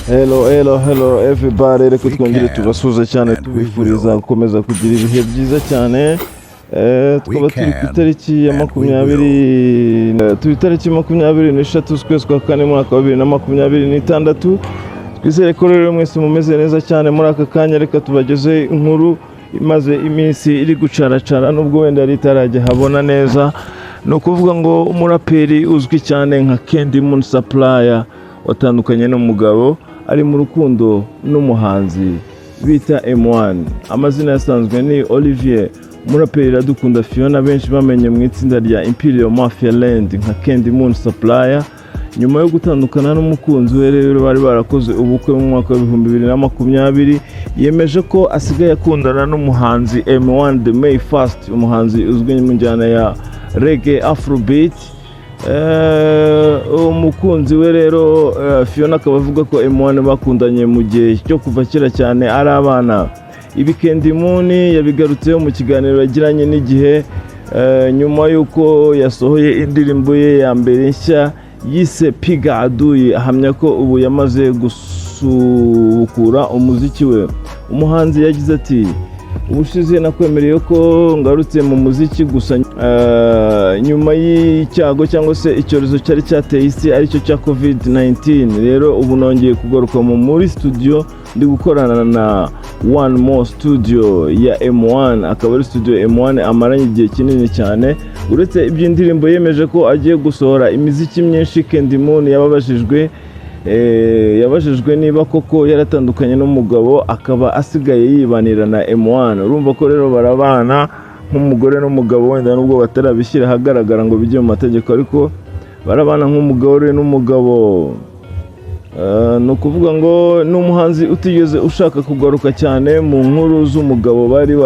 Hello everybody, reka twongere tubasuhuza cyane tubifuriza gukomeza kugira ibihe byiza cyane. Twaba turi ku itariki ya makumyabiri n'eshatu z'ukwezi kwa kane mwaka wa 2026. Twizere ko rero mwese mumeze neza cyane muri aka kanya. Reka tubageze inkuru imaze iminsi iri gucaracara nubwo wenda ritarajya habona neza. No kuvuga ngo umuraperi uzwi cyane nka Candy Moon Supplier watandukanye n'umugabo ari mu rukundo n'umuhanzi bita M1. Amazina yasanzwe ni Olivier. Umuraperi Iradukunda Fiona benshi bamenye mu itsinda rya Imperial Mafia Land nka Candy Moon Supplier. Nyuma yo gutandukana n'umukunzi we rero bari barakoze ubukwe mu mwaka wa 2020, yemeje ko asigaye akundana n'umuhanzi M1 The May First, umuhanzi uzwi mu njyana ya reggae afrobeat. Umukunzi we rero Fiona akaba avuga ko M1 bakundanye mu gihe cyo kuva kera cyane ari abana. Ibi Candy Moon yabigarutseho mu kiganiro yagiranye n'Igihe nyuma yuko yasohoye indirimbo ye ya mbere nshya yise Piga Adui. Ahamya ko ubu yamaze gusukura umuziki we. Umuhanzi yagize ati, ubushize nakwemereye ko ngarutse mu muziki gusa nyuma y'icyago cyangwa se icyorezo cyari cyateye isi aricyo cya COVID-19. Rero ubu nongeye kugaruka muri studio ndi gukorana na One More Studio ya M1. Akaba ari studio M1 amaranye igihe kinini cyane. Uretse iby'indirimbo yemeje ko agiye gusohora imiziki myinshi. Candy Moon yabajijwe niba koko yaratandukanye n'umugabo akaba asigaye yibanira na M1. Urumva ko rero barabana nk'umugore n'umugabo, wenda nubwo batarabishyira ahagaragara ngo bijye mu mategeko, ariko barabana nk'umugore n'umugabo. No kuvuga ngo n'umuhanzi utigeze ushaka kugaruka cyane mu nkuru z'umugabo bari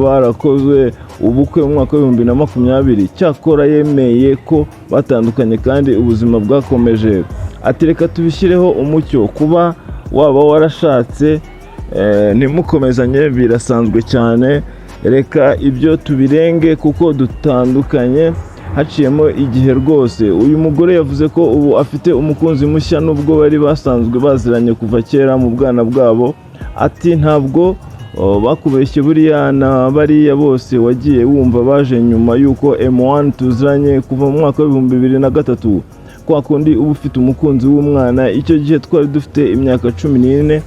barakozwe ubukwe mu mwaka wa 2020. Cyakora yemeye ko batandukanye kandi ubuzima bwakomeje. Ati reka tubishyireho umucyo, kuba waba warashatse ntimukomezanye birasanzwe cyane, reka ibyo tubirenge kuko dutandukanye haciyemo igihe rwose. Uyu mugore yavuze ko ubu afite umukunzi mushya nubwo bari basanzwe baziranye kuva kera mu bwana bwabo. Ati ntabwo bakubeshye, buriya na bariya bose wagiye wumva baje nyuma yuko M1 tuziranye kuva mu mwaka wa 2003. Kwa kundi uba ufite umukunzi w'umwana. Icyo gihe twari dufite imyaka 14,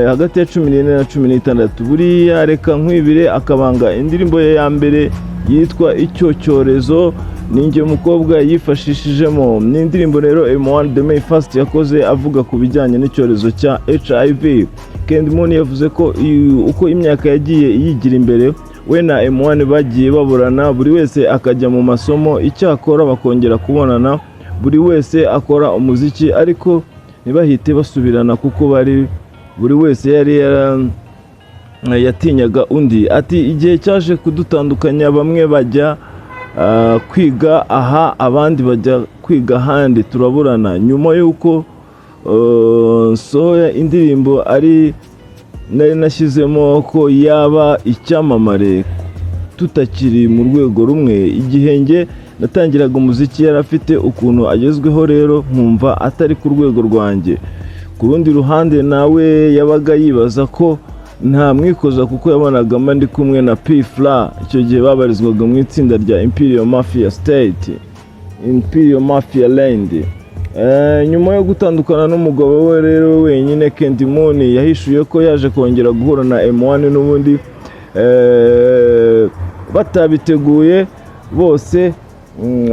hagati ya 14 na 16. Buriya reka nkwibire akabanga. Indirimbo ye ya mbere yitwa Icyo Cyorezo ninjye umukobwa yifashishijemo. Ni indirimbo rero M1 The May First yakoze avuga ku bijyanye n'icyorezo cya HIV. Candy Moon yavuze ko uko imyaka yagiye yigira imbere, we na M1 bagiye baburana, buri wese akajya mu masomo. Icyakora bakongera kubonana, buri wese akora umuziki ariko ntibahite basubirana kuko buri wese yari yatinyaga undi. Ati igihe cyaje kudutandukanya, bamwe bajya kwiga aha abandi bajya kwiga ahandi, turaburana. Nyuma yuko soya indirimbo nari nashyizemo ko yaba icyamamare tutakiri mu rwego rumwe. Igihe nge natangiraga umuziki yari afite ukuntu agezweho, rero nkumva atari ku rwego rwanjye. Ku rundi ruhande nawe yabaga yibaza ko nta mwikoza kuko yabonagamo ndi kumwe na P-Fla. Icyo gihe babarizwaga mu itsinda rya Imperial Mafia Land. Nyuma yo gutandukana n'umugabo we rero wenyine, Candy Moon yahishuye ko yaje kongera guhura na M1 n'ubundi batabiteguye bose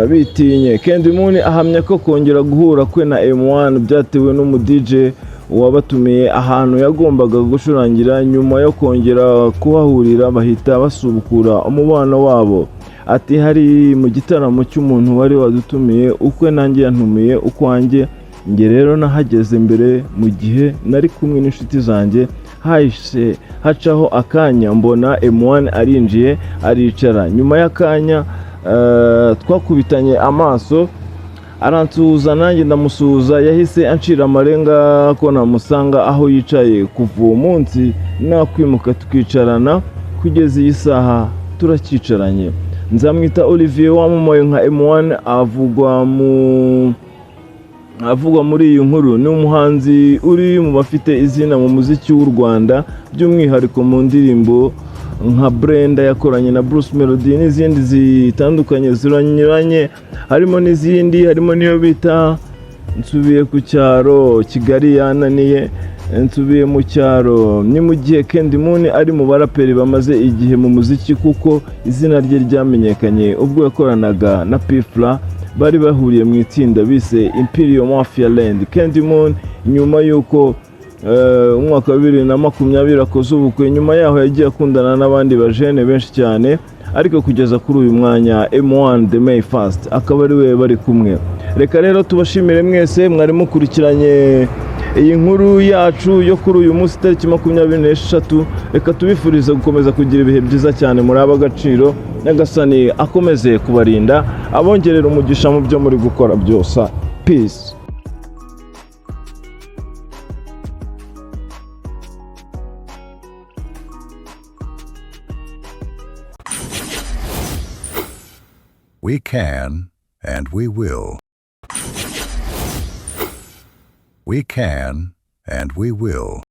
bitinye. Candy Moon ahamya ko kongera guhura kwe na M1 byatewe n'umu-DJ wabatumiye ahantu yagombaga gucurangira. Nyuma yo kongera kuhahurira bahita basubukura umubano wabo. Ati hari mu gitaramo cy'umuntu wari wadutumiye ukwe, nanjye yantumiye ukwanjye. Nge rero nahageze mbere mu gihe nari kumwe n'inshuti zanjye. Hahise hacaho akanya mbona M1 arinjiye aricara. Nyuma y'akanya twakubitanye amaso, aransuhuza nanjye ndamusuhuza. Yahise ancira amarenga ko namusanga aho yicaye. Kuva uwo munsi nakwimuka tukicarana kugeza iyi saha turakicaranye. Nzamwita Olivier wamamaye nka M1, avugwa avugwa muri iyi nkuru ni umuhanzi uri mu bafite izina mu muziki w'u Rwanda, by'umwihariko mu ndirimbo nka Brenda yakoranye na Bruce Melody n'izindi zitandukanye ziranyuranye, harimo niyo bita nsubiye ku cyaro, Kigali yananiye, nsubiye mu cyaro. Ni mu gihe Candy Moon ari mu baraperi bamaze igihe mu muziki, kuko izina rye ryamenyekanye ubwo yakoranaga na P-Fla, bari bahuriye mu itsinda bise Imperial Mafia Land. Candy Moon nyuma y'uko umwaka wa 2020 akoze ubukwe, nyuma yaho yagiye akundana n'abandi bajene benshi cyane, ariko kugeza kuri uyu mwanya M1 The May First akaba ari we bari kumwe. Reka rero tubashimire mwese mwari mukurikiranye iyi nkuru yacu yo kuri uyu munsi tariki 26. Reka tubifurize gukomeza kugira ibihe byiza cyane muri ab'agaciro, Nyagasani akomeze kubarinda, abongerera umugisha mu byo muri gukora byose. Peace. We can and we will. We can and we will.